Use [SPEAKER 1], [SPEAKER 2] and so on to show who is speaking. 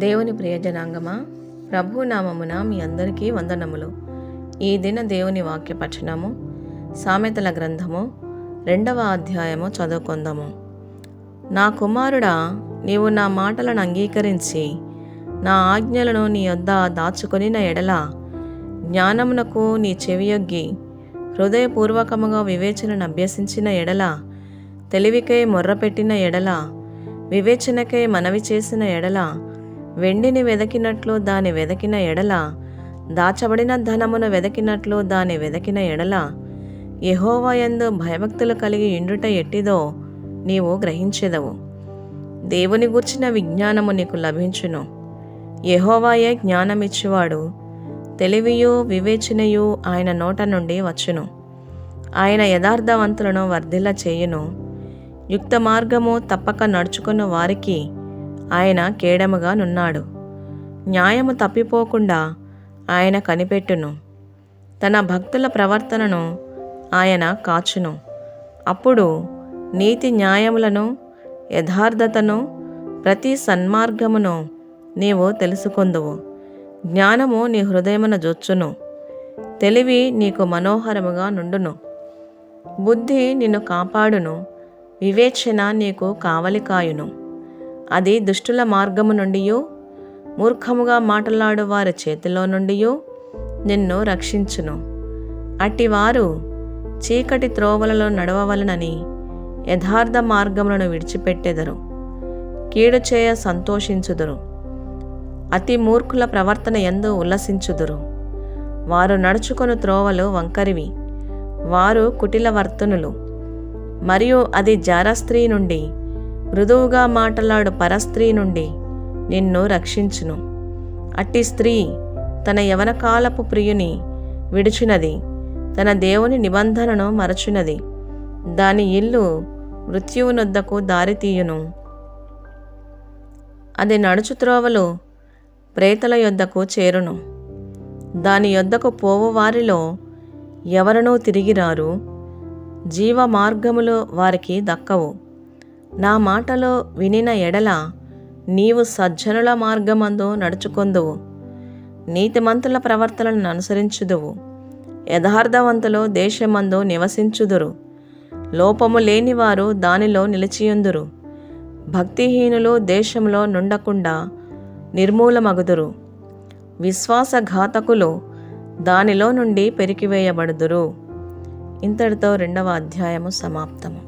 [SPEAKER 1] దేవుని ప్రియజనాంగమా, ప్రభు నామమున మీ అందరికీ వందనములు. ఈ దిన దేవుని వాక్య పఠనము సామెతల గ్రంథము 2వ అధ్యాయము చదువుకుందాము. నా కుమారుడా, నీవు నా మాటలను అంగీకరించి నా ఆజ్ఞలను నీ యొద్ద దాచుకొనిన ఎడల, జ్ఞానమునకు నీ చెవియొగ్గి హృదయపూర్వకముగా వివేచనను అభ్యసించిన ఎడల, తెలివికై మొర్రపెట్టిన ఎడల, వివేచనకై మనవి చేసిన ఎడల, వెండిని వెదకినట్లు దాని వెదకిన ఎడల, దాచబడిన ధనమును వెదకినట్లు దాని వెదకిన ఎడల, యెహోవా యందు భయభక్తులు కలిగి ఇండుట ఎట్టిదో నీవు గ్రహించెదవు. దేవుని గూర్చిన విజ్ఞానము నీకు లభించును. యెహోవాయే జ్ఞానమిచ్చువాడు. తెలివియు వివేచనయు ఆయన నోట నుండి వచ్చును. ఆయన యథార్థవంతులను వర్ధిల్ల చేయును. యుక్త మార్గము తప్పక నడుచుకున్న వారికి ఆయన కేడముగా నున్నాడు. న్యాయము తప్పిపోకుండా ఆయన కనిపెట్టును. తన భక్తుల ప్రవర్తనను ఆయన కాచును. అప్పుడు నీతి న్యాయములను, యథార్థతను, ప్రతి సన్మార్గమును నీవు తెలుసుకొందువు. జ్ఞానము నీ హృదయమున జొచ్చును. తెలివి నీకు మనోహరముగా నుండును. బుద్ధి నిన్ను కాపాడును. వివేచన నీకు కావలి కాయును. అది దుష్టుల మార్గము నుండియు, మూర్ఖముగా మాటలాడు వారి చేతిలో నుండియు నిన్ను రక్షించును. అట్టివారు చీకటి త్రోవలలో నడవవలనని యథార్థ మార్గములను విడిచిపెట్టెదరు. కీడు చేయ సంతోషించుదురు. అతి మూర్ఖుల ప్రవర్తన యందు ఉల్లసించుదురు. వారు నడుచుకొను త్రోవలు వంకరివి. వారు కుటిలవర్తనులు. మరియు అది జారస్త్రీ నుండి, మృదువుగా మాటలాడు పరస్త్రీ నుండి నిన్ను రక్షించును. అట్టి స్త్రీ తన యవనకాలపు ప్రియుని విడిచినది, తన దేవుని నిబంధనను మరచునది. దాని ఇల్లు మృత్యువునొద్దకు దారితీయును. అది నడుచు త్రోవలు ప్రేతల యొద్దకు చేరును. దాని యొద్దకు పోవు వారిలో ఎవరనూ తిరిగిరారు. జీవ మార్గములు వారికి దక్కవు. నా మాటలు వినిన ఎడల నీవు సజ్జనుల మార్గమందు నడుచుకొందువు. నీతిమంతుల ప్రవర్తనను అనుసరించుదువు. యథార్థవంతులు దేశమందు నివసించుదురు. లోపము లేనివారు దానిలో నిలిచియుందురు. భక్తిహీనులు దేశంలో నుండకుండా నిర్మూలమగుదురు. విశ్వాసఘాతకులు దానిలో నుండి పెరికివేయబడుదురు. ఇంతటితో 2వ అధ్యాయము సమాప్తము.